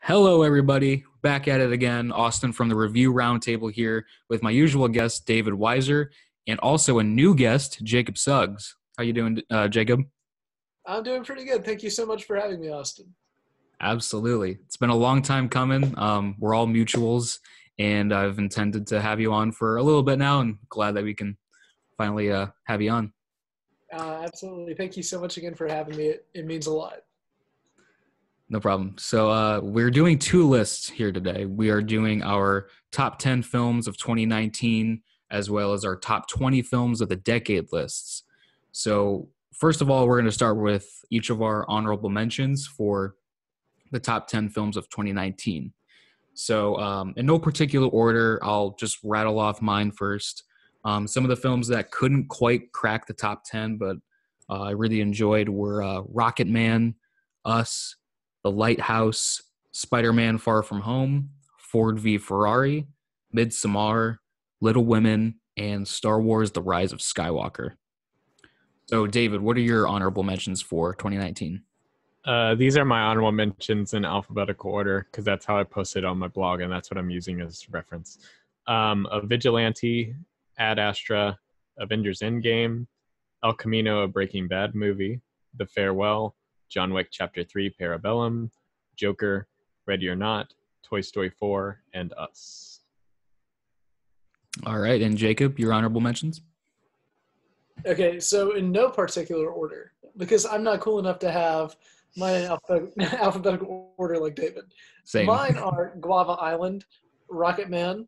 Hello, everybody. Back at it again. Austin from the Review Roundtable here with my usual guest, David Weiser, and also a new guest, Jacob Suggs. How you doing, Jacob? I'm doing pretty good. Thank you so much for having me, Austin. Absolutely. It's been a long time coming. We're all mutuals, and I've intended to have you on for a little bit now, and glad that we can finally have you on. Absolutely. Thank you so much again for having me. It means a lot. No problem. So we're doing two lists here today. We are doing our top 10 films of 2019, as well as our top 20 films of the decade lists. So first of all, we're going to start with each of our honorable mentions for the top 10 films of 2019. So in no particular order, I'll just rattle off mine first. Some of the films that couldn't quite crack the top 10, but I really enjoyed were Rocket Man, Us, The Lighthouse, Spider-Man Far From Home, Ford v. Ferrari, Midsommar, Little Women, and Star Wars The Rise of Skywalker. So, David, what are your honorable mentions for 2019? These are my honorable mentions in alphabetical order because that's how I posted on my blog, and that's what I'm using as reference. A Vigilante, Ad Astra, Avengers Endgame, El Camino, a Breaking Bad movie, The Farewell, John Wick Chapter 3, Parabellum, Joker, Ready or Not, Toy Story 4, and Us. All right, and Jacob, your honorable mentions? Okay, so in no particular order, because I'm not cool enough to have my alphabetical order like David. Same. Mine are Guava Island, Rocket Man,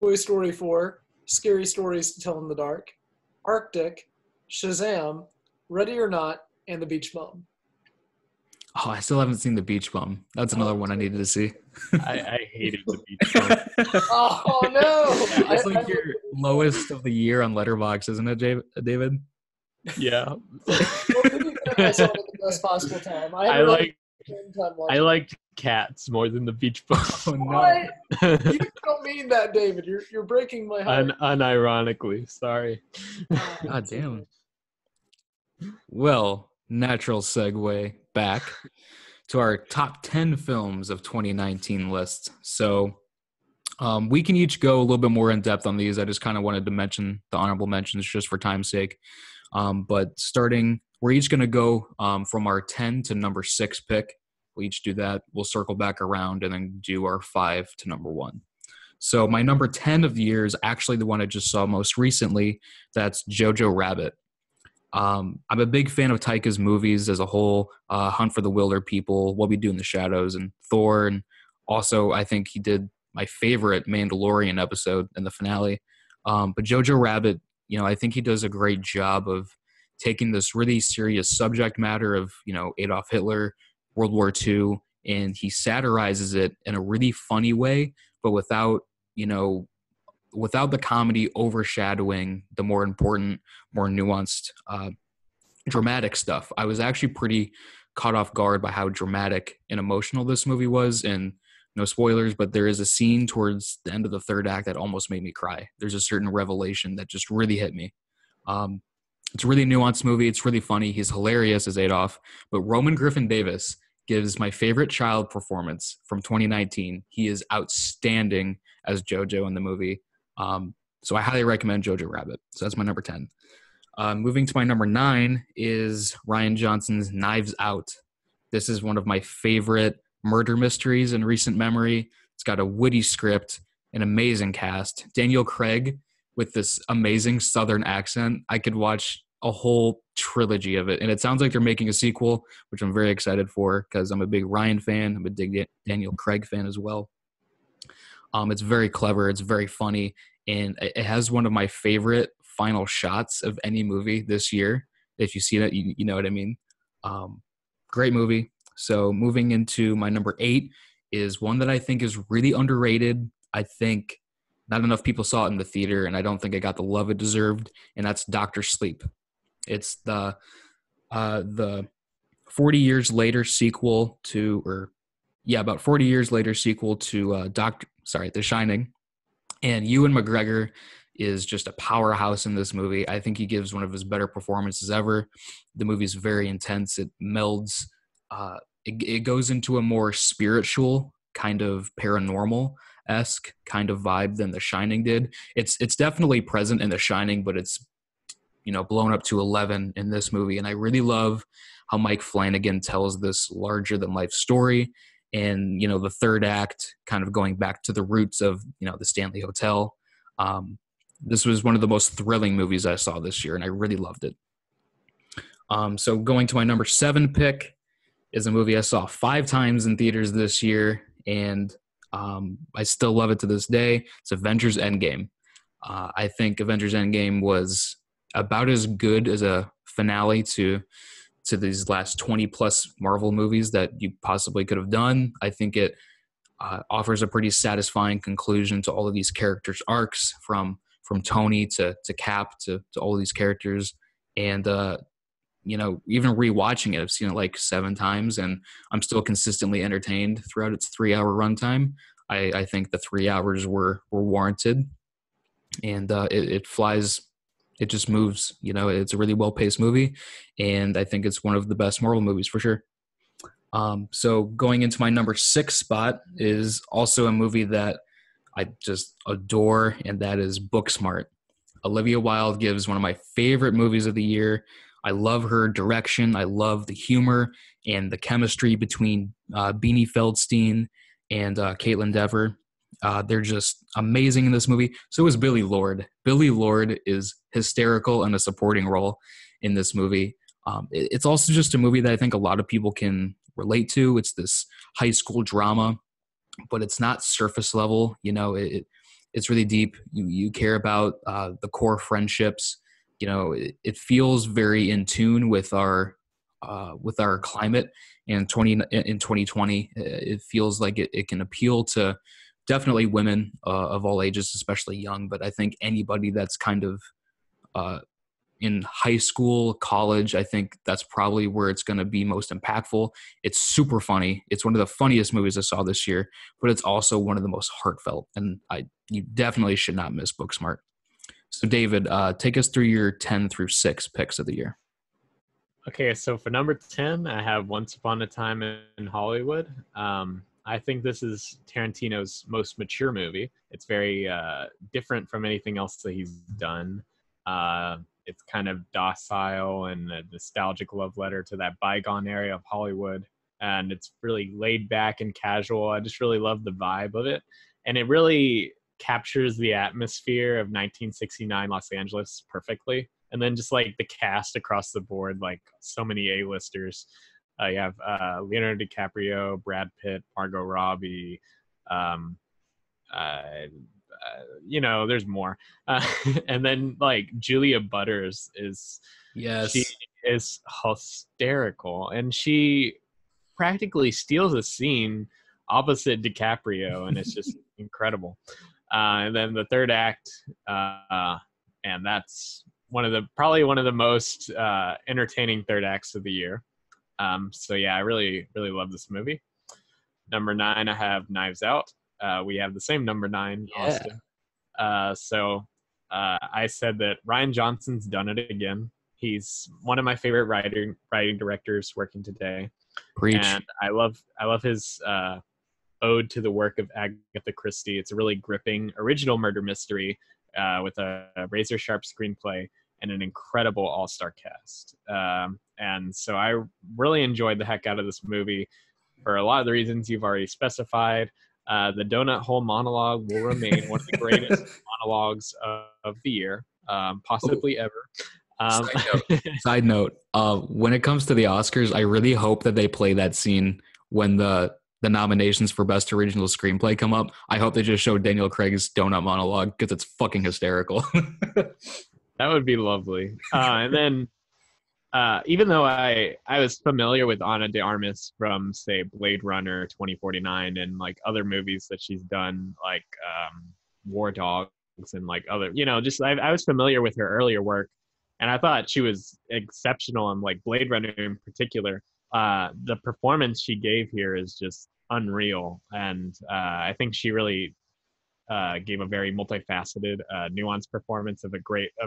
Toy Story 4, Scary Stories to Tell in the Dark, Arctic, Shazam, Ready or Not, and The Beach Bum. Oh, I still haven't seen The Beach Bum. That's another one I needed to see. I hated The Beach Bum. Oh, no! It's like your lowest of the year on Letterboxd, isn't it, David? Yeah. I saw it at the best possible time. I liked Cats more than The Beach Bum. Oh, no. What? You don't mean that, David. You're breaking my heart. Unironically, sorry. God damn. Well, natural segue back to our top 10 films of 2019 list. So we can each go a little bit more in depth on these. I just kind of wanted to mention the honorable mentions just for time's sake. But starting, we're each going to go from our 10 to number 6 pick. We'll each do that. We'll circle back around and then do our 5 to number 1. So my number 10 of the year is actually the one I just saw most recently. That's Jojo Rabbit. I'm a big fan of Taika's movies as a whole, Hunt for the Wilder People, What We Do in the Shadows, and Thor. And also, I think he did my favorite Mandalorian episode in the finale. But Jojo Rabbit, I think he does a great job of taking this really serious subject matter of, Adolf Hitler, World War II, and he satirizes it in a really funny way, but without the comedy overshadowing the more important, more nuanced, dramatic stuff. I was actually pretty caught off guard by how dramatic and emotional this movie was, and no spoilers, but there is a scene towards the end of the third act that almost made me cry. There's a certain revelation that just really hit me. It's a really nuanced movie. It's really funny. He's hilarious as Adolf, but Roman Griffin Davis gives my favorite child performance from 2019. He is outstanding as Jojo in the movie. So I highly recommend Jojo Rabbit. So that's my number 10. Moving to my number 9 is Rian Johnson's Knives Out. This is one of my favorite murder mysteries in recent memory. It's got a witty script, an amazing cast. Daniel Craig with this amazing Southern accent. I could watch a whole trilogy of it. And it sounds like they're making a sequel, which I'm very excited for because I'm a big Ryan fan. I'm a big Daniel Craig fan as well. It's very clever. It's very funny. And it has one of my favorite final shots of any movie this year. If you see that, you know what I mean. Great movie. So moving into my number 8 is one that I think is really underrated. I think not enough people saw it in the theater, and I don't think it got the love it deserved, and that's Dr. Sleep. It's the 40 years later sequel to, about 40 years later sequel to The Shining. And Ewan McGregor is just a powerhouse in this movie. I think he gives one of his better performances ever. The movie is very intense. It melds it goes into a more spiritual kind of paranormal-esque kind of vibe than The Shining did. It's definitely present in The Shining, but it's blown up to 11 in this movie. And I really love how Mike Flanagan tells this larger than life story. And, the third act kind of going back to the roots of, the Stanley Hotel. This was one of the most thrilling movies I saw this year, and I really loved it. So going to my number 7 pick is a movie I saw 5 times in theaters this year, and I still love it to this day. It's Avengers Endgame. I think Avengers Endgame was about as good as a finale to these last 20 plus Marvel movies that you possibly could have done. I think it offers a pretty satisfying conclusion to all of these characters' arcs, from Tony to Cap to all of these characters. And even rewatching it, I've seen it like 7 times, and I'm still consistently entertained throughout its 3-hour runtime. I think the 3 hours were warranted, and it flies. It just moves. It's a really well-paced movie, and I think it's one of the best Marvel movies for sure. So going into my number 6 spot is also a movie that I just adore, and that is Booksmart. Olivia Wilde gives one of my favorite movies of the year. I love her direction. I love the humor and the chemistry between Beanie Feldstein and Caitlin Dever. They're just amazing in this movie. So is Billy Lord. Billy Lord is hysterical in a supporting role in this movie. It's also just a movie that I think a lot of people can relate to. It's this high school drama, but it's not surface level. It's really deep. You care about the core friendships. It feels very in tune with our climate in 2020. It feels like it can appeal to definitely women of all ages, especially young. But I think anybody that's kind of in high school, college, I think that's probably where it's going to be most impactful. It's super funny. It's one of the funniest movies I saw this year, but it's also one of the most heartfelt. And you definitely should not miss Booksmart. So David, take us through your 10 through 6 picks of the year. Okay, so for number 10, I have Once Upon a Time in Hollywood. I think this is Tarantino's most mature movie. It's very different from anything else that he's done. It's kind of docile and a nostalgic love letter to that bygone area of Hollywood. And it's really laid back and casual. I just really love the vibe of it. And it really captures the atmosphere of 1969 Los Angeles perfectly. And then just like the cast across the board, like so many A-listers. You have Leonardo DiCaprio, Brad Pitt, Margot Robbie, there's more. And then like Julia Butters she is hysterical, and she practically steals a scene opposite DiCaprio, and it's just incredible. And then the third act, and that's probably one of the most entertaining third acts of the year. So yeah, I really, really love this movie. Number 9, I have Knives Out. We have the same number 9, Yeah. Austin. I said that Rian Johnson's done it again. He's one of my favorite writing directors working today. Preach. And I love his ode to the work of Agatha Christie. It's a really gripping original murder mystery with a razor sharp screenplay and an incredible all-star cast. And so I really enjoyed the heck out of this movie for a lot of the reasons you've already specified. The donut hole monologue will remain one of the greatest monologues of the year, possibly ever. Side note, when it comes to the Oscars, I really hope that they play that scene when the nominations for Best Original Screenplay come up. I hope they just show Daniel Craig's donut monologue because it's fucking hysterical. That would be lovely. And then even though I was familiar with Ana de Armas from, say, Blade Runner 2049 and like other movies that she's done, like War Dogs and like other, I was familiar with her earlier work, and I thought she was exceptional in like Blade Runner in particular. The performance she gave here is just unreal, and I think she really gave a very multifaceted, nuanced performance of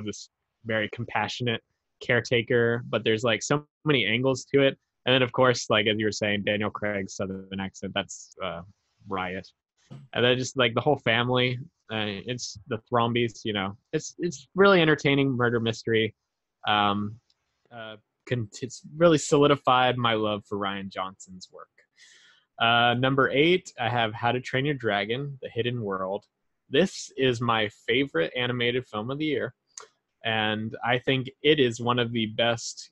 this very compassionate caretaker, but there's like so many angles to it And then, of course, like as you were saying, Daniel Craig's Southern accent, that's riot. And then just like the whole family, it's the Thrombies, it's really entertaining murder mystery. Um, uh, it's really solidified my love for Rian Johnson's work. Number 8, I have How to Train Your Dragon: The Hidden World. This is my favorite animated film of the year, and I think it is one of the best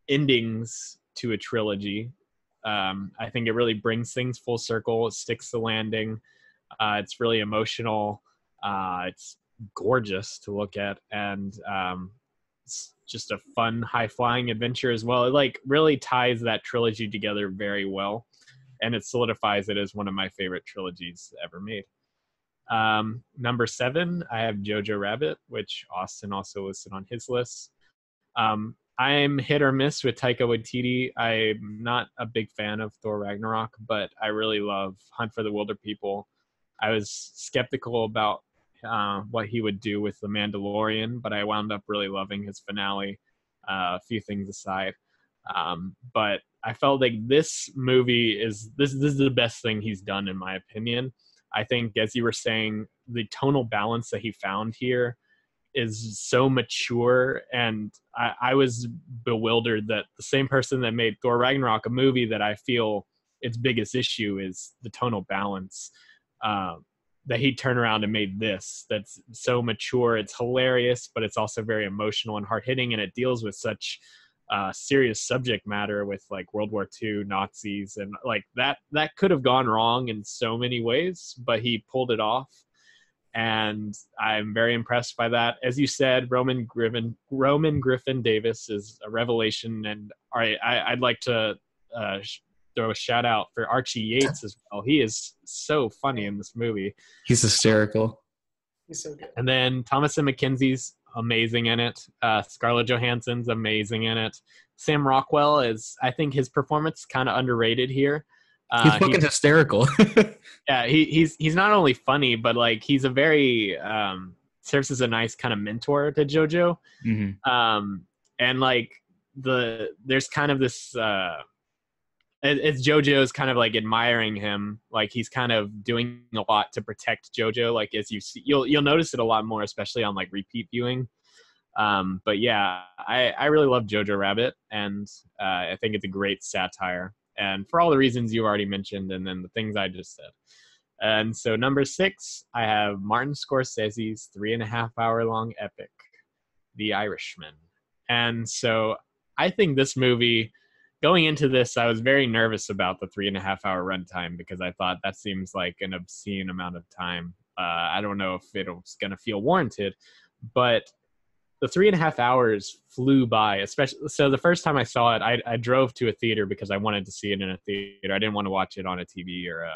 endings to a trilogy. I think it really brings things full circle. It sticks the landing. It's really emotional. It's gorgeous to look at, and it's just a fun, high-flying adventure as well. It like really ties that trilogy together very well, and it solidifies it as one of my favorite trilogies ever made. Number 7, I have Jojo Rabbit, which Austin also listed on his list. I'm hit or miss with Taika Waititi. I'm not a big fan of Thor Ragnarok, but I really love Hunt for the Wilder People. I was skeptical about what he would do with The Mandalorian, but I wound up really loving his finale, a few things aside. But I felt like this movie is the best thing he's done, in my opinion. I think, as you were saying, the tonal balance that he found here is so mature, and I was bewildered that the same person that made Thor Ragnarok, a movie that I feel its biggest issue is the tonal balance, that he turned around and made this that's so mature. It's hilarious, but it's also very emotional and hard-hitting, and it deals with such serious subject matter with like World War II, Nazis, and like that could have gone wrong in so many ways, but he pulled it off. And I'm very impressed by that. As you said, Roman Griffin Davis is a revelation, and I'd like to throw a shout out for Archie Yates as well. He is so funny in this movie. He's hysterical. He's so good. And then Thomasin McKenzie's amazing in it. Scarlett Johansson's amazing in it. Sam Rockwell is, I think his performance kind of underrated here. He's fucking hysterical. Yeah, he's not only funny, but like he's a very serves as a nice kind of mentor to JoJo. Mm-hmm. And like there's kind of this as JoJo's kind of like admiring him, like he's kind of doing a lot to protect JoJo. Like as you see, you'll notice it a lot more, especially on like repeat viewing. But yeah, I really love Jojo Rabbit, and I think it's a great satire. And for all the reasons you already mentioned, and then the things I just said. And so number 6, I have Martin Scorsese's 3.5-hour long epic, The Irishman. And so I think this movie, going into this, I was very nervous about the 3.5-hour runtime because I thought that seems like an obscene amount of time. I don't know if it's going to feel warranted, but the 3.5 hours flew by, especially. So the first time I saw it, I drove to a theater because I wanted to see it in a theater. I didn't want to watch it on a TV or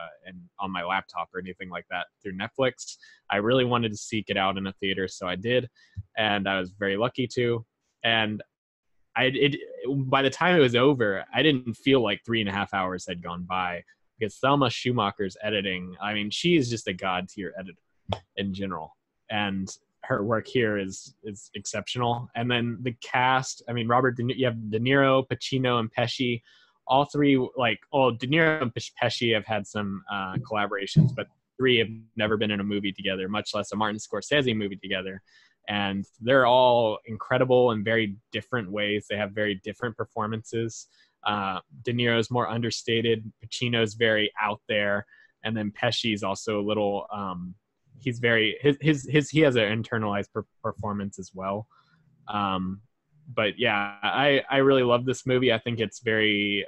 on my laptop or anything like that through Netflix. I really wanted to seek it out in a theater, so I did, and I was very lucky to. And by the time it was over, I didn't feel like 3.5 hours had gone by because Thelma Schumacher's editing, I mean, she is just a god tier editor in general. And her work here is exceptional. And then the cast, I mean, you have De Niro, Pacino, and Pesci. All three, De Niro and Pesci have had some collaborations, but three have never been in a movie together, much less a Martin Scorsese movie together. And they're all incredible in very different ways. They have very different performances. De Niro's more understated. Pacino's very out there. And then Pesci's also a little... he's very he has an internalized performance as well. But yeah, I really love this movie. I think it's very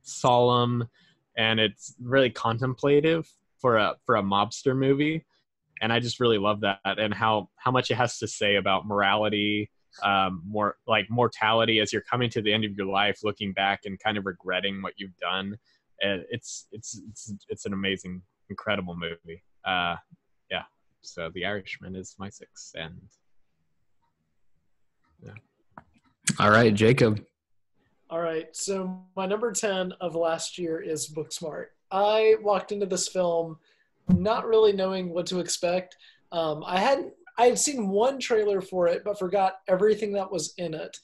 solemn, and it's really contemplative for a mobster movie. And I just really love that, and how much it has to say about morality, more like mortality as you're coming to the end of your life, looking back and kind of regretting what you've done. It's an amazing, incredible movie. Yeah, so The Irishman is my 6, and yeah. All right, Jacob. All right, so my number 10 of last year is Booksmart. I walked into this film not really knowing what to expect. I had seen one trailer for it, but forgot everything that was in it.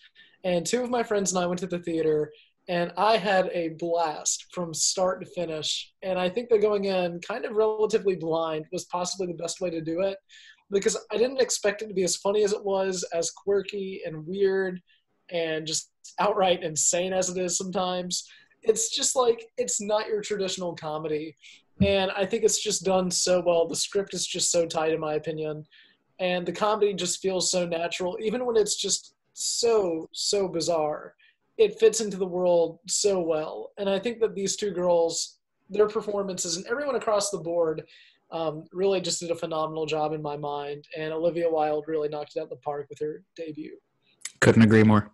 and two of my friends and I went to the theater, and I had a blast from start to finish. And I think that going in kind of relatively blind was possibly the best way to do it, because I didn't expect it to be as funny as it was, as quirky and weird and just outright insane as it is sometimes. It's just like, it's not your traditional comedy. And I think it's just done so well. The script is just so tight, in my opinion. And the comedy just feels so natural, even when it's just so, so bizarre. It fits into the world so well. And I think that these two girls, their performances, and everyone across the board really just did a phenomenal job in my mind. And Olivia Wilde really knocked it out of the park with her debut. Couldn't agree more.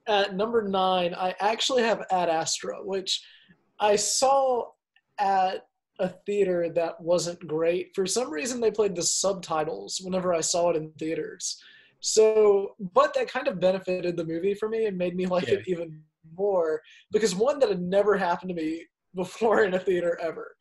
At number 9, I actually have Ad Astra, which I saw at a theater that wasn't great. For some reason, they played the subtitles whenever I saw it in theaters. So, but that kind of benefited the movie for me and made me like it even more, because one, that had never happened to me before in a theater ever.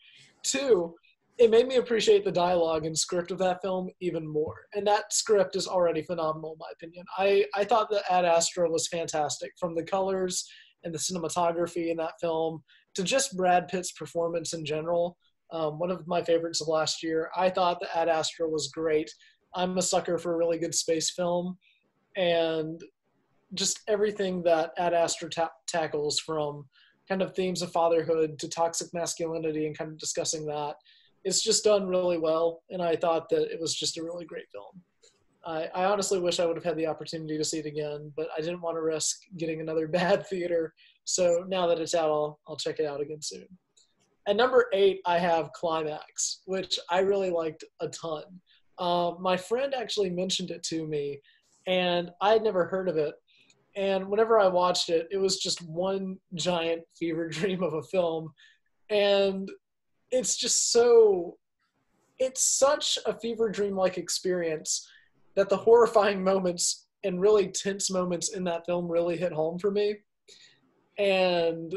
Two, it made me appreciate the dialogue and script of that film even more. And that script is already phenomenal, in my opinion. I thought that Ad Astra was fantastic, from the colors and the cinematography in that film to just Brad Pitt's performance in general. One of my favorites of last year. I thought that Ad Astra was great. I'm a sucker for a really good space film, and just everything that Ad Astra tackles, from kind of themes of fatherhood to toxic masculinity and kind of discussing that, it's just done really well. And I thought that it was just a really great film. I honestly wish I would have had the opportunity to see it again, but I didn't want to risk getting another bad theater. So now that it's out, I'll check it out again soon. At number 8, I have Climax, which I really liked a ton. My friend actually mentioned it to me, and I had never heard of it. And whenever I watched it, it was just one giant fever dream of a film. And it's just so, it's such a fever dream-like experience that the horrifying moments and really tense moments in that film really hit home for me. And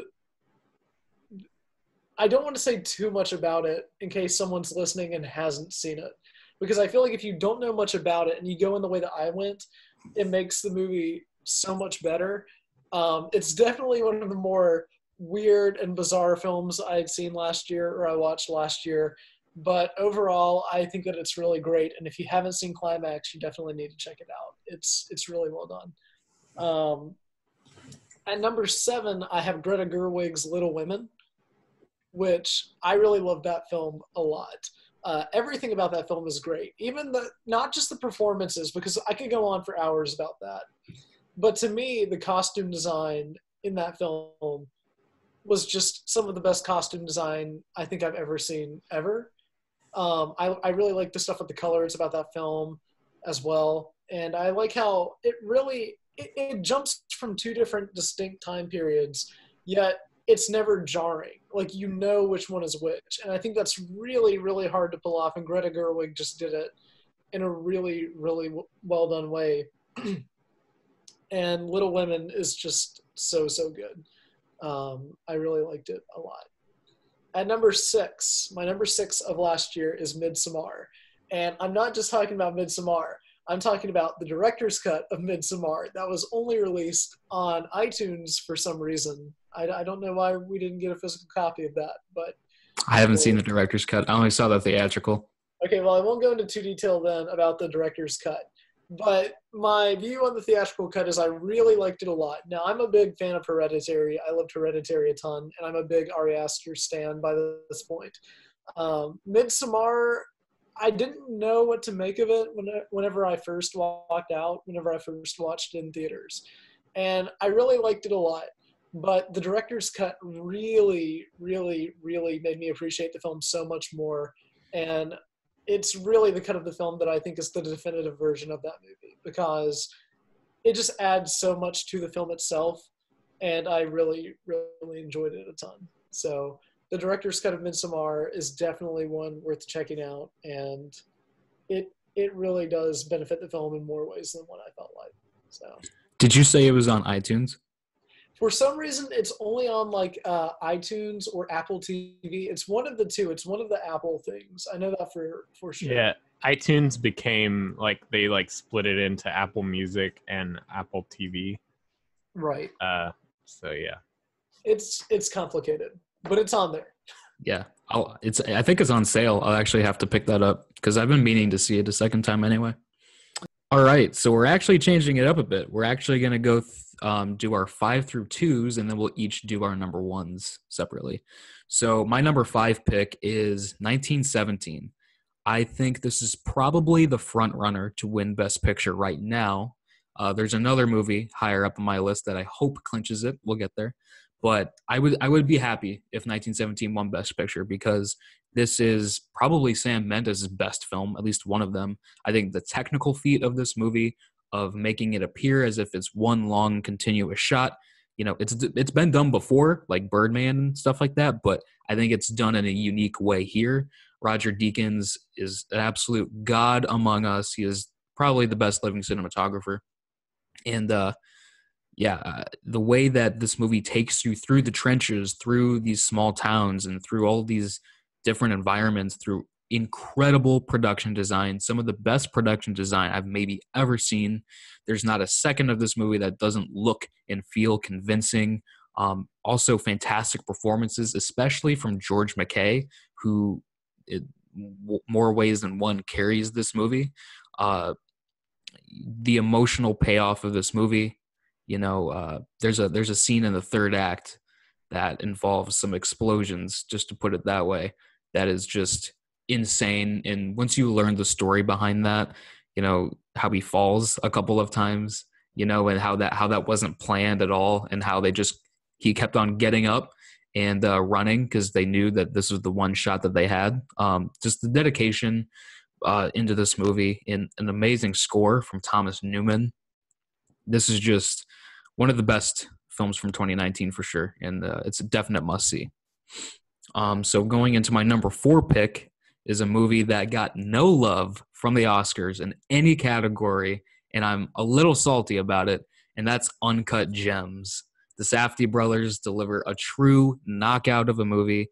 I don't want to say too much about it in case someone's listening and hasn't seen it, because I feel like if you don't know much about it and you go in the way that I went, it makes the movie so much better. It's definitely one of the more weird and bizarre films I had seen last year, or I watched last year. But overall, I think that it's really great. And if you haven't seen Climax, you definitely need to check it out. It's really well done. At number 7, I have Greta Gerwig's Little Women, which I really love that film a lot. Everything about that film is great. Even not just the performances, because I could go on for hours about that. But to me, the costume design in that film was just some of the best costume design I think I've ever seen ever. I really like the stuff with the colors about that film as well. And I like how it jumps from 2 different distinct time periods, yet it's never jarring. Like, you know which one is which. And I think that's really, really hard to pull off. And Greta Gerwig just did it in a really, really well done way. And Little Women is just so, so good. I really liked it a lot. At number 6, my number 6 of last year is Midsommar. And I'm not just talking about Midsommar. I'm talking about the director's cut of Midsommar that was only released on iTunes for some reason. I don't know why we didn't get a physical copy of that, but I haven't seen the director's cut. I only saw the theatrical. Okay, well, I won't go into too detail then about the director's cut. But my view on the theatrical cut is I really liked it a lot. Now, I'm a big fan of Hereditary. I loved Hereditary a ton, and I'm a big Ari Aster stan by this point. Midsommar, I didn't know what to make of it whenever I first walked out, whenever I first watched it in theaters. And I really liked it a lot. But the director's cut really, really, really made me appreciate the film so much more. And it's really the cut of the film that I think is the definitive version of that movie, because it just adds so much to the film itself. And I really, really enjoyed it a ton. So the director's cut of Midsommar is definitely one worth checking out. And it really does benefit the film in more ways than what I felt like. So, Did you say it was on iTunes? for some reason, it's only on like iTunes or Apple TV. It's one of the two. It's one of the Apple things. I know that for sure. Yeah, iTunes became like they like split it into Apple Music and Apple TV. Right. So yeah. It's complicated, but it's on there. Yeah. I think it's on sale. I'll actually have to pick that up because I've been meaning to see it a second time anyway. All right, so we're actually changing it up a bit. We're actually going to go do our 5 through 2s, and then we'll each do our number 1s separately. So my number 5 pick is 1917. I think this is probably the front runner to win Best Picture right now. There's another movie higher up on my list that I hope clinches it. We'll get there. But I would be happy if 1917 won Best Picture because this is probably Sam Mendes' best film, at least one of them. I think the technical feat of this movie of making it appear as if it's one long continuous shot, it's been done before, like Birdman and stuff like that, but I think it's done in a unique way here. Roger Deakins is an absolute god among us. He is probably the best living cinematographer. And the way that this movie takes you through the trenches, through these small towns, and through all these different environments, through incredible production design, some of the best production design I've maybe ever seen. There's not a second of this movie that doesn't look and feel convincing. Also, fantastic performances, especially from George McKay, who more ways than one carries this movie. The emotional payoff of this movie, there's a scene in the third act that involves some explosions, just to put it that way, that is just insane. And once you learn the story behind that, how he falls a couple of times, and how that wasn't planned at all, and how he kept on getting up and running because they knew that this was the one shot that they had. Just the dedication into this movie, in an amazing score from Thomas Newman. This is just one of the best films from 2019 for sure, and it's a definite must-see. So going into my number 4 pick is a movie that got no love from the Oscars in any category, and I'm a little salty about it, and that's Uncut Gems. The Safdie brothers deliver a true knockout of a movie.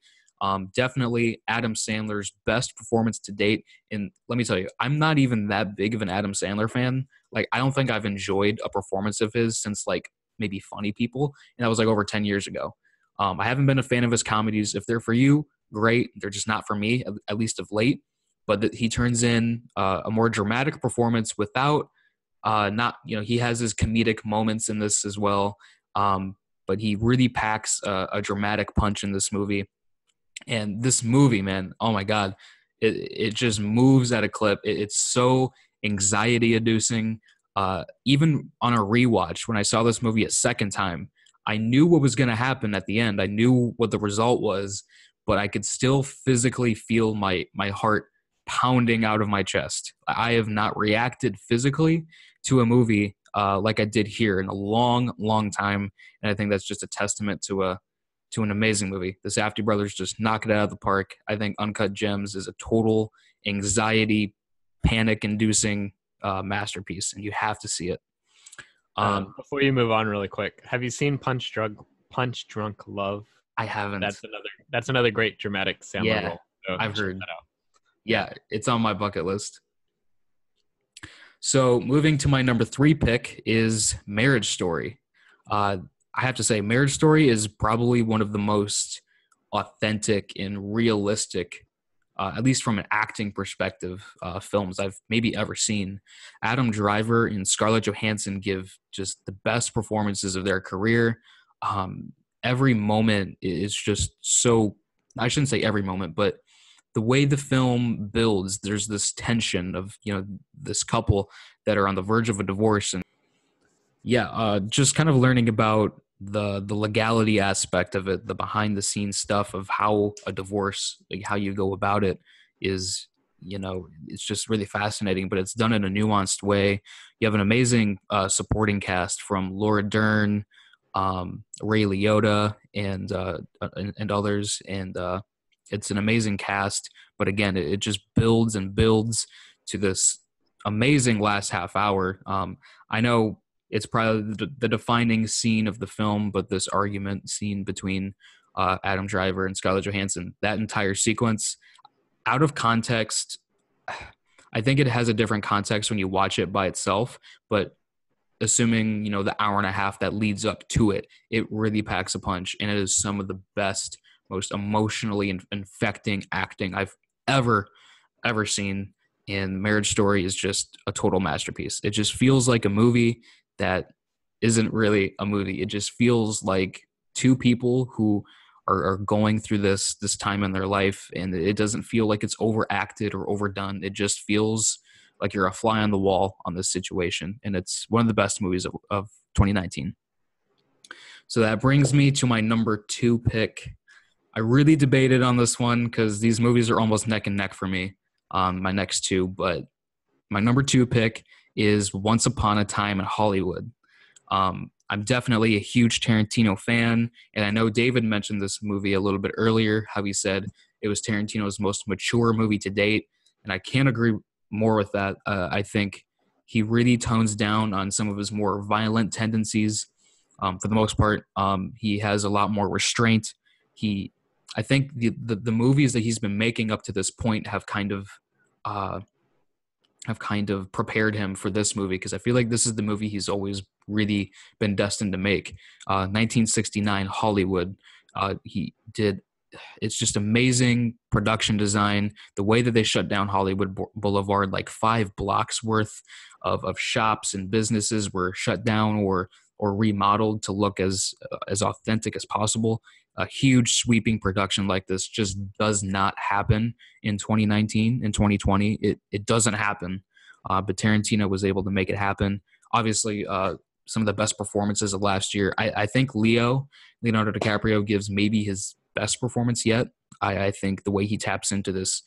Definitely Adam Sandler's best performance to date. And let me tell you, I'm not even that big of an Adam Sandler fan. Like, I don't think I've enjoyed a performance of his since like maybe Funny People, and that was like over 10 years ago. I haven't been a fan of his comedies. If they're for you, great. They're just not for me, at least of late. But he turns in a more dramatic performance without he has his comedic moments in this as well. But he really packs a dramatic punch in this movie. And this movie, man, oh my God, it just moves at a clip. It's so anxiety-inducing. Even on a rewatch, when I saw this movie a second time, I knew what was going to happen at the end. I knew what the result was, but I could still physically feel my heart pounding out of my chest. I have not reacted physically to a movie like I did here in a long, long time, and I think that's just a testament to an amazing movie. The Safdie brothers just knock it out of the park. I think Uncut Gems is a total anxiety, panic-inducing masterpiece, and you have to see it. Before you move on really quick, have you seen Punch Drunk Love? I haven't. That's another great dramatic Sandler role. So I've heard. that out. Yeah, it's on my bucket list. So moving to my number 3 pick is Marriage Story. I have to say, Marriage Story is probably one of the most authentic and realistic, at least from an acting perspective, films I've maybe ever seen. Adam Driver and Scarlett Johansson give just the best performances of their career. Every moment is just so, I shouldn't say every moment, but the way the film builds, there's this tension of, this couple that are on the verge of a divorce. And just kind of learning about the legality aspect of it, the behind the scenes stuff of how a divorce, like how you go about it is, it's just really fascinating, but it's done in a nuanced way. You have an amazing supporting cast from Laura Dern, Ray Liotta, and others. And it's an amazing cast, but again, it just builds and builds to this amazing last half hour. I know it's probably the defining scene of the film, but this argument scene between Adam Driver and Scarlett Johansson, that entire sequence, out of context, I think it has a different context when you watch it by itself, but assuming, the hour and a half that leads up to it, it really packs a punch. And it is some of the best, most emotionally infecting acting I've ever, ever seen. And Marriage Story is just a total masterpiece. It just feels like a movie that isn't really a movie. It just feels like two people who are going through this time in their life, and it doesn't feel like it's overacted or overdone. It just feels like you're a fly on the wall on this situation, and it's one of the best movies of 2019. So that brings me to my number 2 pick. I really debated on this one because these movies are almost neck and neck for me. My next two, but my number 2 pick is Once Upon a Time in Hollywood. I'm definitely a huge Tarantino fan, and I know David mentioned this movie a little bit earlier, how he said it was Tarantino's most mature movie to date, and I can't agree more with that. I think he really tones down on some of his more violent tendencies. For the most part, he has a lot more restraint. I think the movies that he's been making up to this point uh, have kind of prepared him for this movie, because I feel like this is the movie he's always really been destined to make. 1969 Hollywood. He did. It's just amazing production design. The way that they shut down Hollywood Boulevard, like 5 blocks worth of shops and businesses were shut down or remodeled to look as authentic as possible. A huge sweeping production like this just does not happen in 2019. In 2020, it doesn't happen. But Tarantino was able to make it happen. Obviously, some of the best performances of last year. I think Leonardo DiCaprio gives maybe his best performance yet. I think the way he taps into this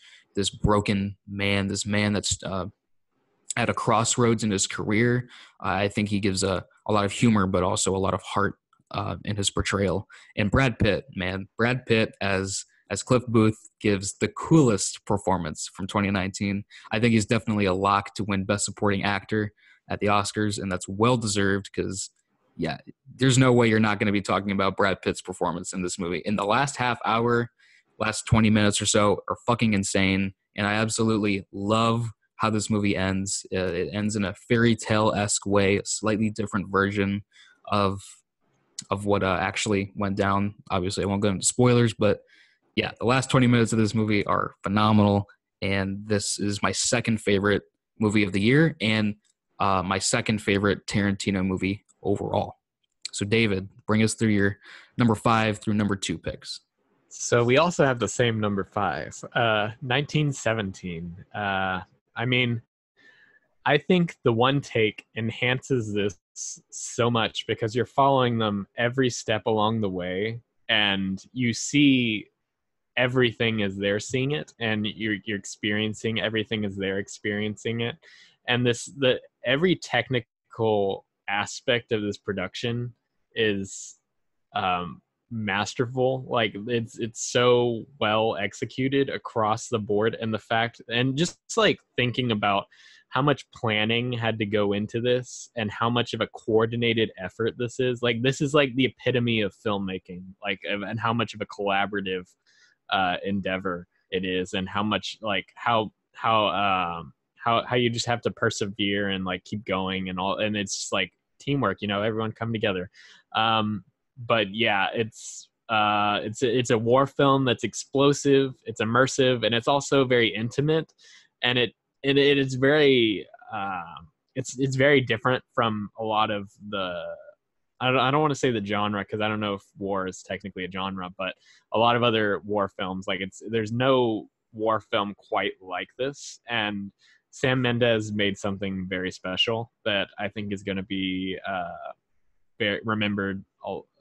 broken man, this man that's at a crossroads in his career, I think he gives a lot of humor, but also a lot of heart in his portrayal. And Brad Pitt as Cliff Booth gives the coolest performance from 2019. I think he's definitely a lock to win Best Supporting Actor at the Oscars, and that's well deserved because, yeah, there's no way you're not going to be talking about Brad Pitt's performance in this movie. In the last half hour, last 20 minutes or so are fucking insane, and I absolutely love how this movie ends. It ends in a fairy tale-esque way, a slightly different version of what actually went down. Obviously, I won't go into spoilers, but yeah, the last 20 minutes of this movie are phenomenal, and this is my second favorite movie of the year and my second favorite Tarantino movie overall. So, David, bring us through your number 5 through number 2 picks. So we also have the same number 5, 1917. I mean, I think the one take enhances this so much because you're following them every step along the way, and you see everything as they're seeing it, and you're experiencing everything as they're experiencing it. And every technical aspect of this production is masterful. Like it's so well executed across the board, and just like thinking about how much planning had to go into this and how much of a coordinated effort this is. Like this is like the epitome of filmmaking, and how much of a collaborative endeavor it is, and how much like how you just have to persevere and like keep going and all, and it's just like teamwork, everyone come together. But yeah, it's a war film that's explosive, it's immersive, and it's also very intimate, and it is very it's very different from a lot of the I don't want to say the genre because I don't know if war is technically a genre, but a lot of other war films, like there's no war film quite like this, and Sam Mendes made something very special that I think is going to be remembered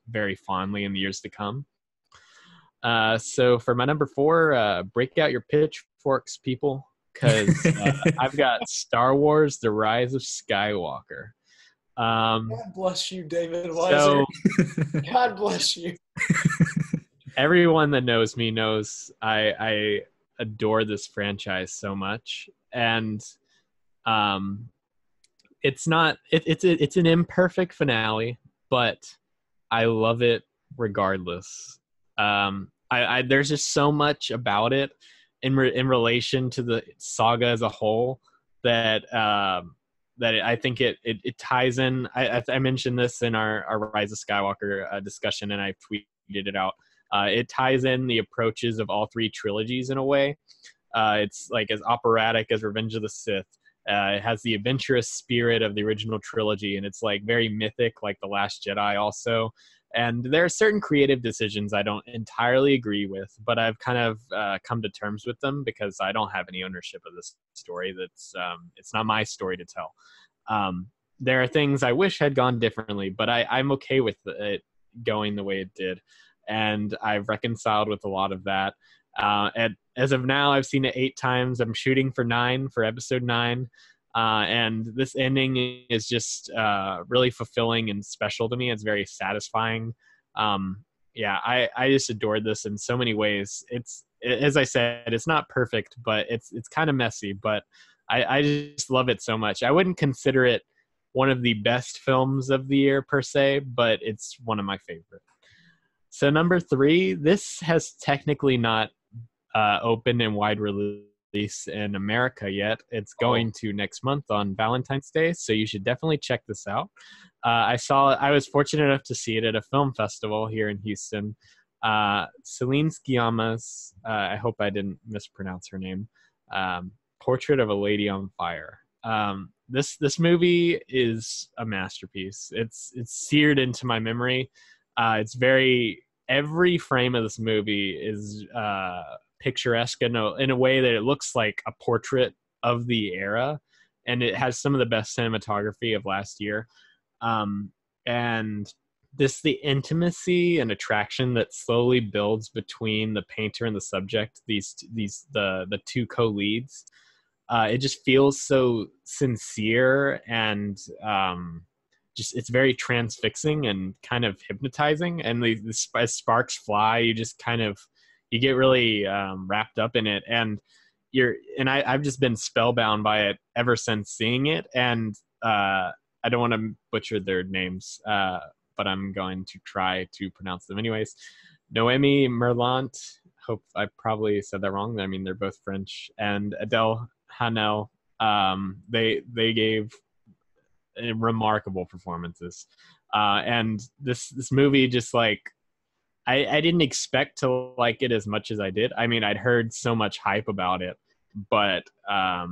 very fondly in the years to come. So for my number 4, break out your pitchforks, people, because I've got Star Wars: The Rise of Skywalker. God bless you, David Weiser. God bless you. Everyone that knows me knows I adore this franchise so much, and it's an imperfect finale, but I love it regardless. There's just so much about it in relation to the saga as a whole that I think it ties in. I mentioned this in our Rise of Skywalker discussion, and I tweeted it out. It ties in the approaches of all three trilogies in a way. It's like as operatic as Revenge of the Sith. It has the adventurous spirit of the original trilogy, and it's like very mythic, like The Last Jedi also. And there are certain creative decisions I don't entirely agree with, but I've kind of come to terms with them because I don't have any ownership of this story. It's not my story to tell. There are things I wish had gone differently, but I'm okay with it going the way it did. And I've reconciled with a lot of that. And as of now, I've seen it 8 times. I'm shooting for 9 for episode 9. And this ending is just really fulfilling and special to me. It's very satisfying. I just adored this in so many ways. As I said, it's not perfect, but it's kind of messy, but I just love it so much. I wouldn't consider it one of the best films of the year per se, but it's one of my favorite. So number 3, this has technically not open and wide release in America yet. It's going to next month on Valentine's Day, so you should definitely check this out. I was fortunate enough to see it at a film festival here in Houston. Celine Sciamma's, I hope I didn't mispronounce her name, Portrait of a Lady on Fire. This movie is a masterpiece. It's seared into my memory. Every frame of this movie is picturesque in a way that it looks like a portrait of the era, and it has some of the best cinematography of last year. And the intimacy and attraction that slowly builds between the painter and the subject, the two co-leads, it just feels so sincere and it's very transfixing and kind of hypnotizing. And as sparks fly, you get really wrapped up in it, and I've just been spellbound by it ever since seeing it. And I don't want to butcher their names, but I'm going to try to pronounce them anyways. Noémie Merlant, hope I probably said that wrong. I mean, they're both French, and Adele Hanel. They gave remarkable performances, and this movie just like I didn't expect to like it as much as I did. I mean, I'd heard so much hype about it, but I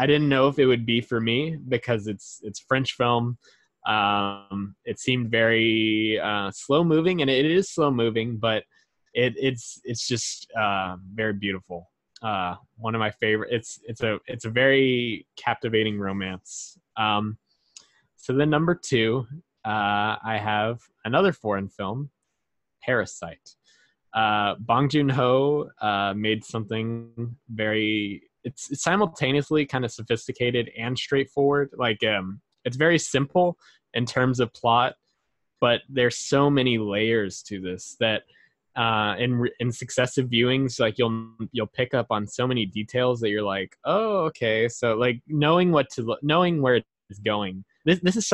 didn't know if it would be for me because it's French film. It seemed very slow moving, and it is slow moving, but it's just very beautiful. One of my favorite. It's a very captivating romance. So then number 2, I have another foreign film, Parasite. Bong Joon-ho made something it's simultaneously kind of sophisticated and straightforward. Like it's very simple in terms of plot, but there's so many layers to this that in successive viewings, like you'll pick up on so many details that you're like, oh, okay. So like knowing where it's going. This is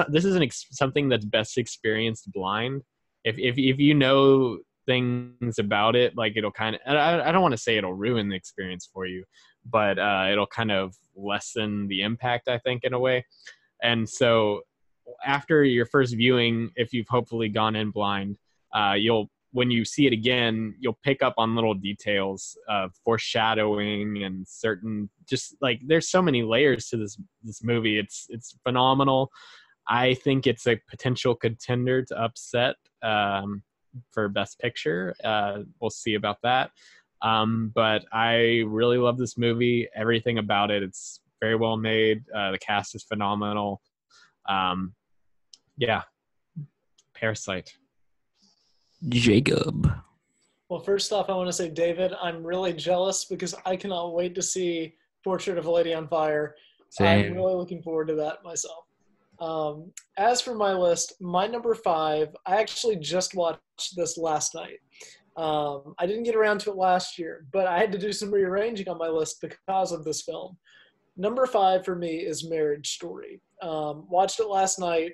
something that's best experienced blind. If you know things about it, like it'll kind of, I don't want to say it'll ruin the experience for you, but it'll kind of lessen the impact, I think, in a way. And so after your first viewing, if you've hopefully gone in blind, when you see it again, you'll pick up on little details of foreshadowing and certain, just like there's so many layers to this movie. It's phenomenal. I think it's a potential contender to upset for Best Picture. We'll see about that. But I really love this movie. Everything about it. It's very well made. The cast is phenomenal. Parasite. Jacob. Well, first off, I want to say, David, I'm really jealous because I cannot wait to see Portrait of a Lady on Fire. Same. I'm really looking forward to that myself. As for my list, my number 5, I actually just watched this last night. I didn't get around to it last year, but I had to do some rearranging on my list because of this film. Number 5 for me is Marriage Story. Watched it last night,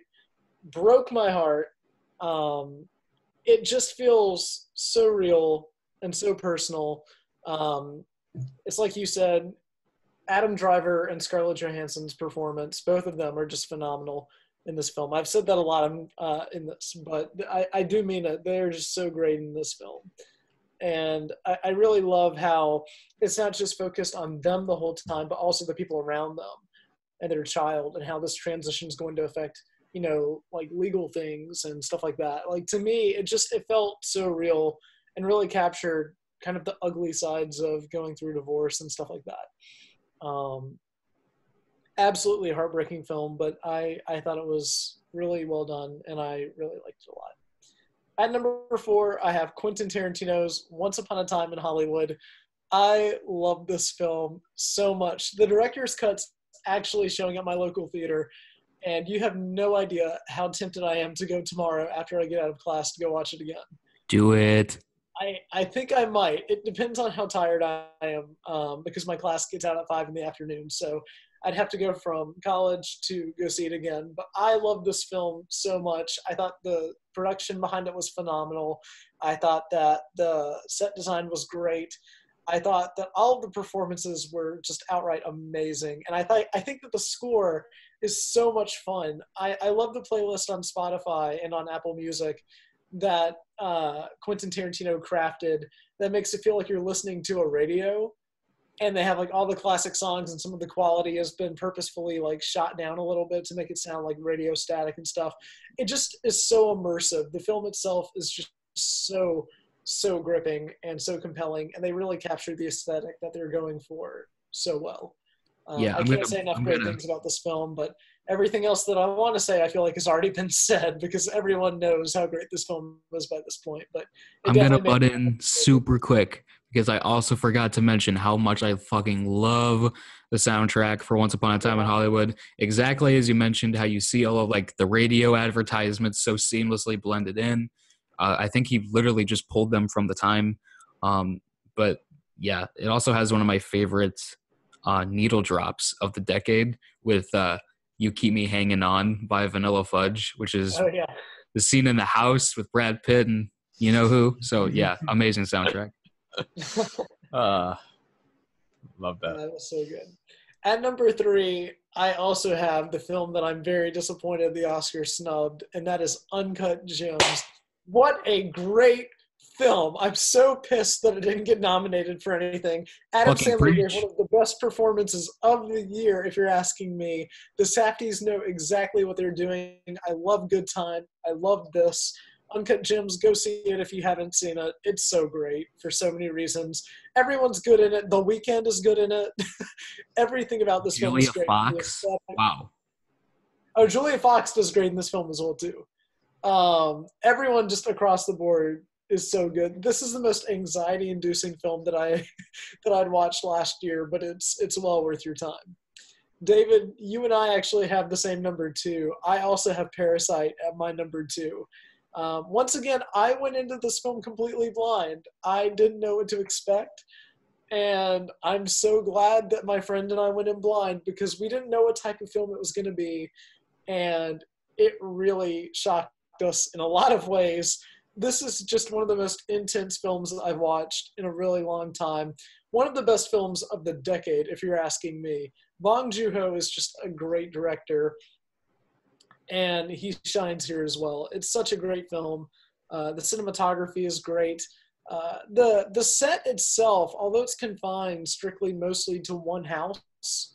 broke my heart. It just feels so real and so personal. It's like you said, Adam Driver and Scarlett Johansson's performance, both of them are just phenomenal in this film. I've said that a lot in this, but I do mean it. They're just so great in this film. And I really love how it's not just focused on them the whole time, but also the people around them and their child, and how this transition is going to affect, like legal things and stuff like that. Like, to me, it felt so real and really captured kind of the ugly sides of going through divorce and stuff like that. Absolutely heartbreaking film, but I thought it was really well done, and I really liked it a lot. At number 4, I have Quentin Tarantino's Once Upon a Time in Hollywood. I love this film so much. The director's cut's actually showing at my local theater, and you have no idea how tempted I am to go tomorrow after I get out of class to go watch it again. Do it. I think I might. It depends on how tired I am, because my class gets out at 5 in the afternoon, so I'd have to go from college to go see it again. But I love this film so much. I thought the production behind it was phenomenal. I thought that the set design was great. I thought that all of the performances were just outright amazing. And I think that the score is so much fun. I love the playlist on Spotify and on Apple Music that Quentin Tarantino crafted that makes it feel like you're listening to a radio. And they have like all the classic songs, and some of the quality has been purposefully like shot down a little bit to make it sound like radio static and stuff. It just is so immersive. The film itself is just so gripping and so compelling, and they really captured the aesthetic that they're going for so well. I can't say enough great things about this film, but everything else that I want to say, I feel like has already been said, because everyone knows how great this film is by this point. But I'm going to butt in super quick, because I also forgot to mention how much I fucking love the soundtrack for Once Upon a Time in Hollywood. Exactly as you mentioned, how you see all of like the radio advertisements so seamlessly blended in. I think he literally just pulled them from the time. But yeah, it also has one of my favorite needle drops of the decade with You Keep Me Hanging On by Vanilla Fudge, which is the scene in the house with Brad Pitt and you know who. So yeah, amazing soundtrack. Love that. That was so good. At number 3, I also have the film that I'm very disappointed the Oscar snubbed, and that is Uncut Gems. What a great film. I'm so pissed that it didn't get nominated for anything. Adam Sandler gave one of the best performances of the year, if you're asking me. The Safdies know exactly what they're doing. I love Good Time. I love this. Uncut Gems, go see it if you haven't seen it. It's so great for so many reasons. Everyone's good in it. The Weeknd is good in it. Everything about this film is great. Julia Fox. Wow. Oh, Julia Fox does great in this film as well, too. Everyone just across the board is so good. This is the most anxiety-inducing film that I'd watched last year, but it's well worth your time. David, you and I actually have the same number 2. I also have Parasite at my number 2. Once again, I went into this film completely blind. I didn't know what to expect, and I'm so glad that my friend and I went in blind, because we didn't know what type of film it was going to be, and it really shocked us in a lot of ways. This is just one of the most intense films that I've watched in a really long time. One of the best films of the decade, if you're asking me. Bong Joon-ho is just a great director, and he shines here as well. It's such a great film. The cinematography is great. The set itself, although it's confined strictly mostly to one house,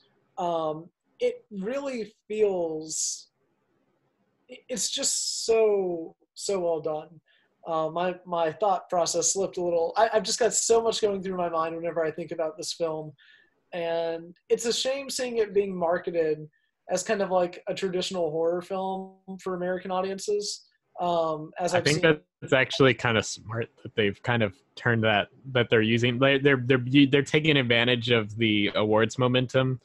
it really feels, it's just so well done. My thought process slipped a little. I've just got so much going through my mind whenever I think about this film, and it's a shame seeing it being marketed as kind of like a traditional horror film for American audiences. I think that's actually kind of smart that they've kind of turned that they're using. They're taking advantage of the awards momentum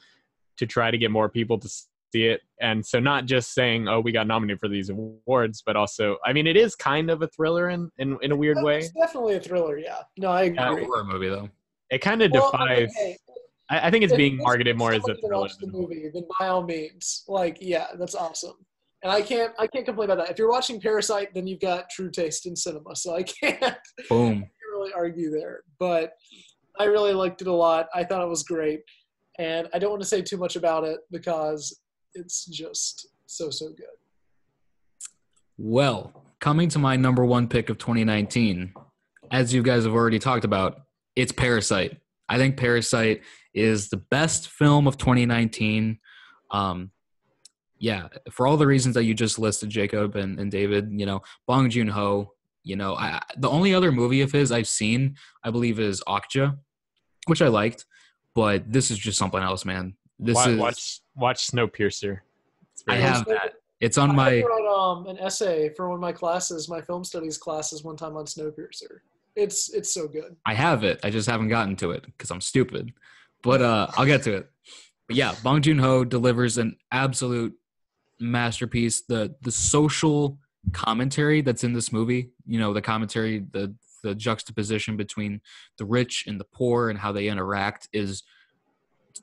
to try to get more people to see it. And so not just saying, oh, we got nominated for these awards, but also, I mean, it is kind of a thriller in a weird way. It's definitely a thriller, yeah. No, I agree. A horror movie, though. It kind of defies... I think it's being marketed more as a thriller. Watch the movie, then by all means, like, yeah, that's awesome. And I can't complain about that. If you're watching Parasite, then you've got true taste in cinema. So I can't really argue there. But I really liked it a lot. I thought it was great. And I don't want to say too much about it because it's just so good. Well, coming to my number one pick of 2019, as you guys have already talked about, it's Parasite. I think Parasite is the best film of 2019. Yeah, for all the reasons that you just listed, Jacob and David, Bong Joon-ho, the only other movie of his I've seen, I believe, is Okja, which I liked, but this is just something else, man. Watch Snowpiercer. It's I very have that. It's on I my. wrote an essay for one of my classes, my film studies classes, one time on Snowpiercer. It's so good. I have it. I just haven't gotten to it because I'm stupid. But I'll get to it. But yeah, Bong Joon-ho delivers an absolute masterpiece. The social commentary that's in this movie, the commentary, the juxtaposition between the rich and the poor and how they interact is,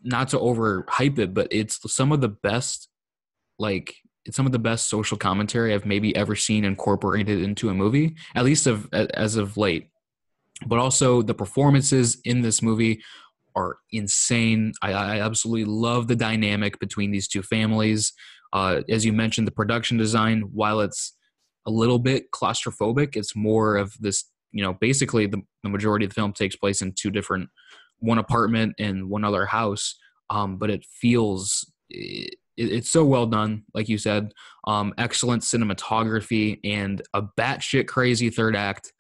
not to overhype it, but it's some of the best social commentary I've maybe ever seen incorporated into a movie, at least as of late. But also the performances in this movie are insane. I absolutely love the dynamic between these two families. As you mentioned, the production design, while it's a little bit claustrophobic, it's more of this, basically the majority of the film takes place in one apartment and one other house. But it feels, it's so well done, like you said. Excellent cinematography and a batshit crazy third act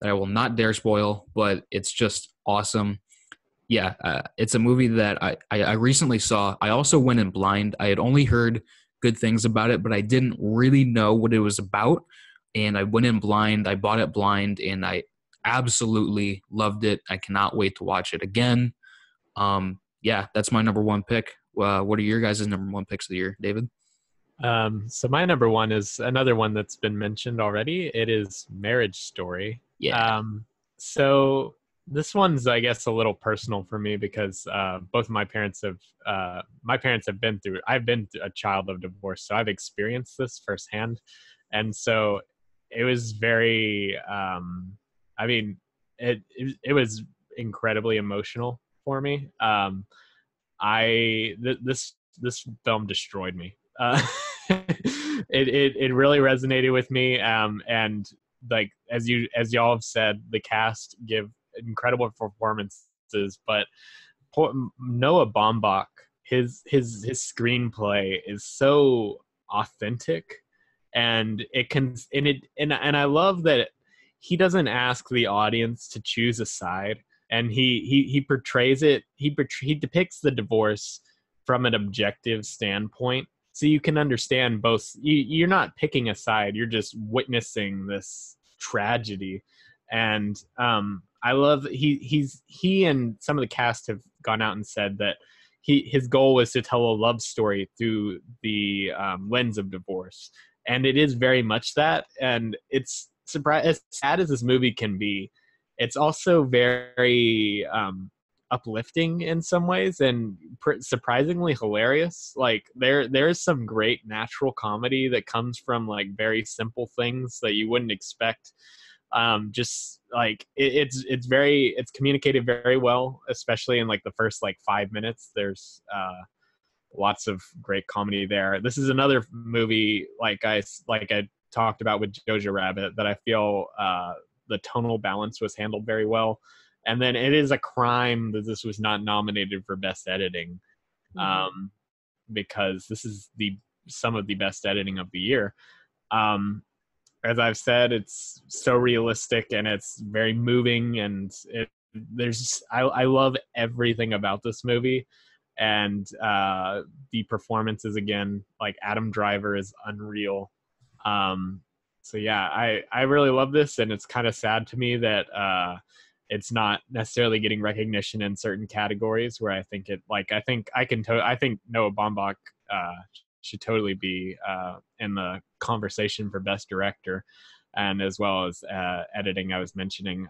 that I will not dare spoil, but it's just awesome. Yeah, it's a movie that I recently saw. I also went in blind. I had only heard good things about it, but I didn't really know what it was about. And I went in blind. I bought it blind, and I absolutely loved it. I cannot wait to watch it again. Yeah, that's my number one pick. What are your guys' number one picks of the year, David? So my number one is another one that's been mentioned already. It is Marriage Story. Yeah. So this one's, I guess, a little personal for me because both of my parents have been through it. I've been a child of divorce, so I've experienced this firsthand. And so it was very, it was incredibly emotional for me. This film destroyed me. It really resonated with me. And like as y'all have said, the cast give incredible performances, but Noah Baumbach, his screenplay is so authentic, and I love that he doesn't ask the audience to choose a side, and he portrays it. He depicts the divorce from an objective standpoint, so you can understand both. You're not picking a side; you're just witnessing this tragedy. And I love he and some of the cast have gone out and said that his goal was to tell a love story through the lens of divorce, and it is very much that. And it's as sad as this movie can be, it's also very uplifting in some ways and surprisingly hilarious. Like there's some great natural comedy that comes from like very simple things that you wouldn't expect. Just like it's communicated very well, especially in like the first like 5 minutes. There's lots of great comedy there. This is another movie like I talked about with Jojo Rabbit that I feel the tonal balance was handled very well. And then it is a crime that this was not nominated for best editing, because this is some of the best editing of the year. As I've said, it's so realistic and it's very moving, and I love everything about this movie. And the performances, again, like Adam Driver is unreal. So yeah, I really love this, and it's kind of sad to me that it's not necessarily getting recognition in certain categories where I think I think Noah Baumbach should totally be in the conversation for best director, and as well as editing I was mentioning.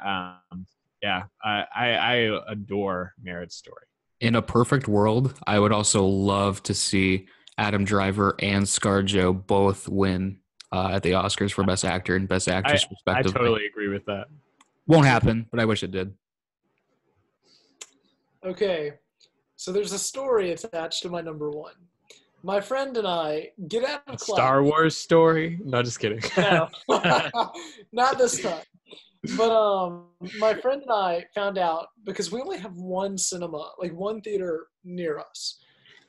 Yeah, I adore Marriage Story. In a perfect world, I would also love to see Adam Driver and ScarJo both win at the Oscars for Best Actor and Best Actress, respectively. I totally agree with that. Won't happen, but I wish it did. Okay, So there's a story attached to my number one. My friend and I get out of class. Star Wars story? No, just kidding. No, not this time. But my friend and I found out because we only have one cinema, like one theater near us.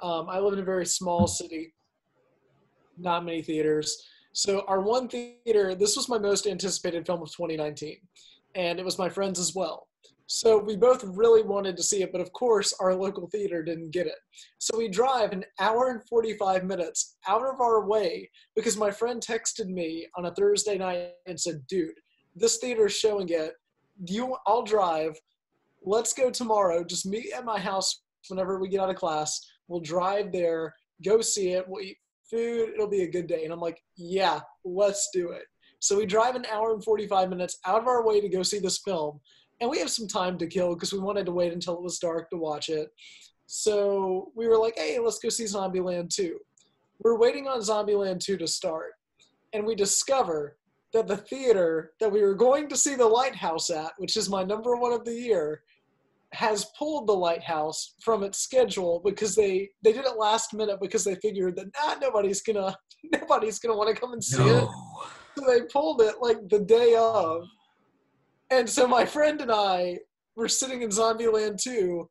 I live in a very small city, not many theaters. So our one theater, this was my most anticipated film of 2019, and it was my friend's as well. So we both really wanted to see it, but of course our local theater didn't get it. So we drive an hour and 45 minutes out of our way because my friend texted me on a Thursday night and said, dude, this theater is showing it. I'll drive. Let's go tomorrow. Just meet at my house whenever we get out of class. We'll drive there, go see it. We'll eat food. It'll be a good day. And I'm like, yeah, let's do it. So we drive an hour and 45 minutes out of our way to go see this film. And we have some time to kill because we wanted to wait until it was dark to watch it. So we were like, hey, let's go see Zombieland 2. We're waiting on Zombieland 2 to start. And we discover that the theater that we were going to see The Lighthouse at, which is my number one of the year, has pulled The Lighthouse from its schedule because they did it last minute because they figured that nobody's gonna want to come and see it. So they pulled it like the day of. And so my friend and I were sitting in Zombieland 2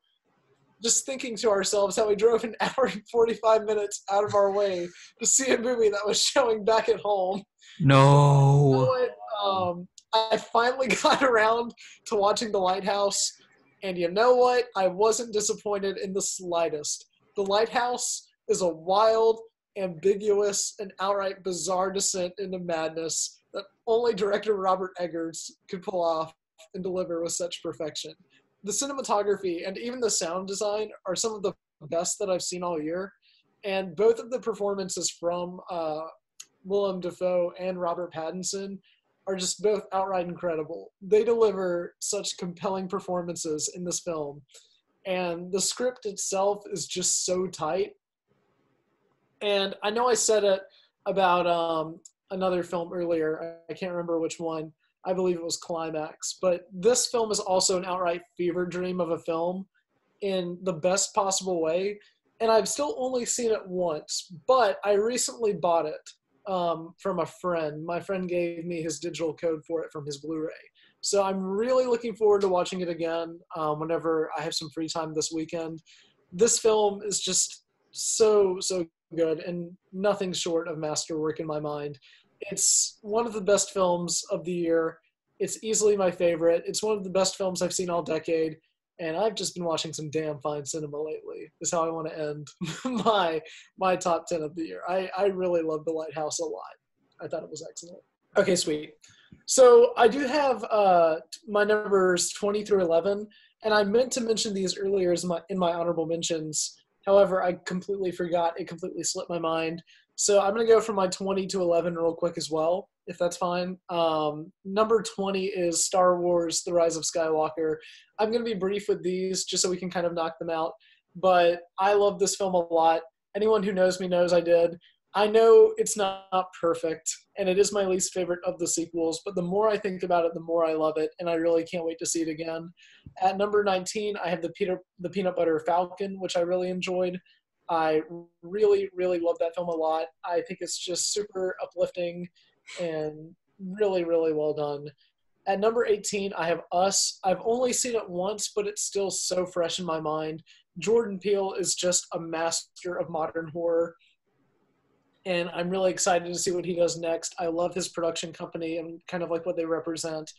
just thinking to ourselves how we drove an hour and 45 minutes out of our way to see a movie that was showing back at home. No. I finally got around to watching The Lighthouse, and you know what? I wasn't disappointed in the slightest. The Lighthouse is a wild, ambiguous, and outright bizarre descent into madness that only director Robert Eggers could pull off and deliver with such perfection. The cinematography and even the sound design are some of the best that I've seen all year, and both of the performances from Willem Dafoe and Robert Pattinson are just both outright incredible. They deliver such compelling performances in this film, and the script itself is just so tight. And I know I said it about another film earlier. I can't remember which one. I believe it was Climax. But this film is also an outright fever dream of a film in the best possible way. And I've still only seen it once, but I recently bought it from a friend. My friend gave me his digital code for it from his Blu-ray. So I'm really looking forward to watching it again whenever I have some free time this weekend. This film is just so good and nothing short of masterwork in my mind. It's one of the best films of the year. It's easily my favorite. It's one of the best films I've seen all decade. And I've just been watching some damn fine cinema lately, is how I want to end my top 10 of the year. I really love The Lighthouse a lot. I thought it was excellent. Okay, sweet. So I do have my numbers 20 through 11, and I meant to mention these earlier in my honorable mentions. However, I completely forgot. It completely slipped my mind. So I'm going to go from my 20 to 11 real quick as well, if that's fine. Number 20 is Star Wars: The Rise of Skywalker. I'm going to be brief with these just so we can kind of knock them out. But I love this film a lot. Anyone who knows me knows I did. I know it's not perfect, and it is my least favorite of the sequels, but the more I think about it, the more I love it, and I really can't wait to see it again. At number 19, I have the Peanut Butter Falcon, which I really enjoyed. I really, really love that film a lot. I think it's just super uplifting and really, really well done. At number 18, I have Us. I've only seen it once, but it's still so fresh in my mind. Jordan Peele is just a master of modern horror, and I'm really excited to see what he does next. I love his production company and kind of like what they represent.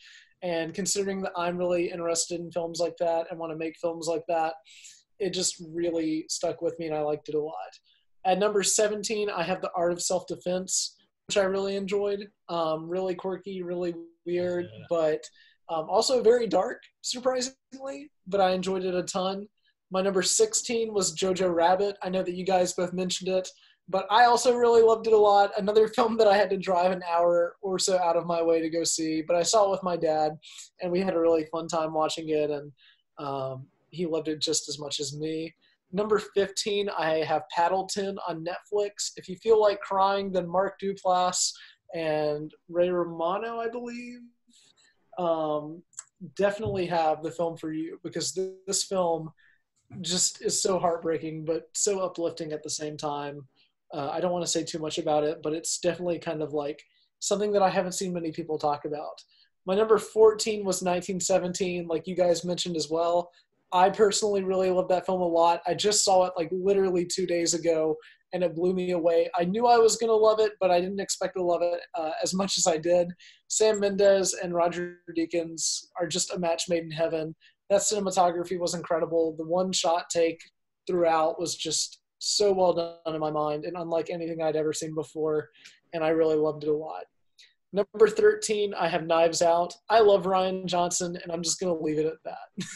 And considering that I'm really interested in films like that and want to make films like that, it just really stuck with me and I liked it a lot. At number 17, I have The Art of Self-Defense, which I really enjoyed. Really quirky, really weird, but also very dark, surprisingly, but I enjoyed it a ton. My number 16 was Jojo Rabbit. I know that you guys both mentioned it, but I also really loved it a lot. Another film that I had to drive an hour or so out of my way to go see, but I saw it with my dad, and we had a really fun time watching it, and he loved it just as much as me. Number 15, I have Paddleton on Netflix. If you feel like crying, then Mark Duplass and Ray Romano, I believe, definitely have the film for you, because this film just is so heartbreaking, but so uplifting at the same time. I don't want to say too much about it, but it's definitely kind of like something that I haven't seen many people talk about. My number 14 was 1917, like you guys mentioned as well. I personally really love that film a lot. I just saw it like literally 2 days ago, and it blew me away. I knew I was going to love it, but I didn't expect to love it as much as I did. Sam Mendes and Roger Deakins are just a match made in heaven. That cinematography was incredible. The one-shot take throughout was just so well done in my mind and unlike anything I'd ever seen before, and I really loved it a lot. Number 13, I have Knives Out. I love Ryan Johnson, and I'm just going to leave it at that.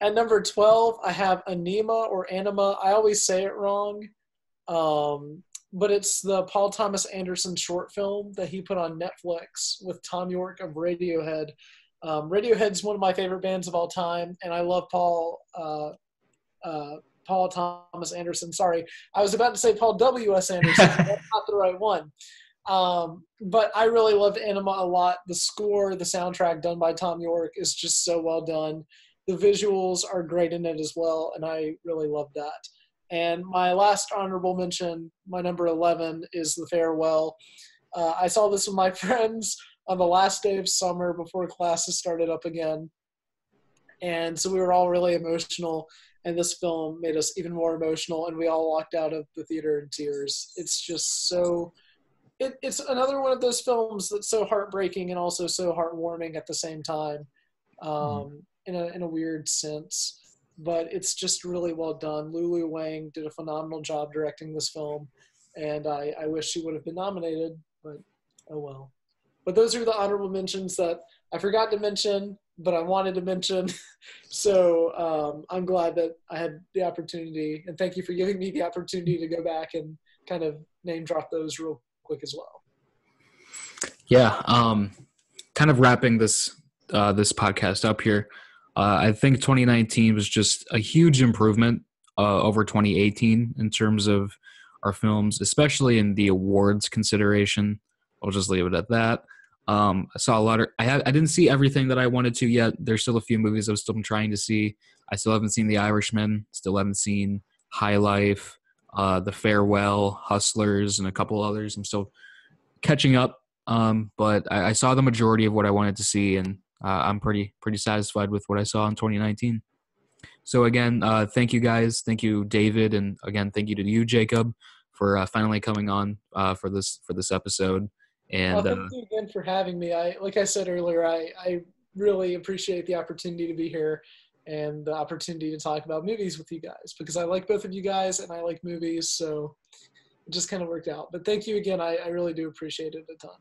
At number 12, I have Anima or Anima. I always say it wrong, but it's the Paul Thomas Anderson short film that he put on Netflix with Tom York of Radiohead. Radiohead's one of my favorite bands of all time, and I love Paul Thomas Anderson. Sorry, I was about to say Paul W.S. Anderson. That's not the right one. But I really loved Anima a lot. The score, the soundtrack done by Tom York is just so well done. The visuals are great in it as well, and I really love that. And my last honorable mention, my number 11, is The Farewell. I saw this with my friends on the last day of summer before classes started up again. And so we were all really emotional, and this film made us even more emotional, and we all walked out of the theater in tears. It's just so – it's another one of those films that's so heartbreaking and also so heartwarming at the same time. In a weird sense, but it's just really well done. Lulu Wang did a phenomenal job directing this film, and I wish she would have been nominated, but oh well. But those are the honorable mentions that I forgot to mention, but I wanted to mention. So I'm glad that I had the opportunity, and thank you for giving me the opportunity to go back and kind of name drop those real quick as well. Yeah, kind of wrapping this podcast up here. I think 2019 was just a huge improvement over 2018 in terms of our films, especially in the awards consideration. I'll just leave it at that. I saw a lot of. I didn't see everything that I wanted to yet. There's still a few movies I'm still trying to see. I still haven't seen The Irishman. Still haven't seen High Life, The Farewell, Hustlers, and a couple others. I'm still catching up. But I saw the majority of what I wanted to see, and I'm pretty satisfied with what I saw in 2019. So again, thank you guys. Thank you, David, and again, thank you to you, Jacob, for finally coming on for this episode. And thank you again for having me. Like I said earlier, I really appreciate the opportunity to be here and the opportunity to talk about movies with you guys, because I like both of you guys and I like movies, so it just kind of worked out. But thank you again. I really do appreciate it a ton.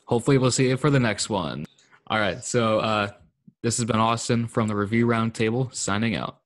Hopefully we'll see you for the next one. All right, so this has been Austin from the Review Roundtable, signing out.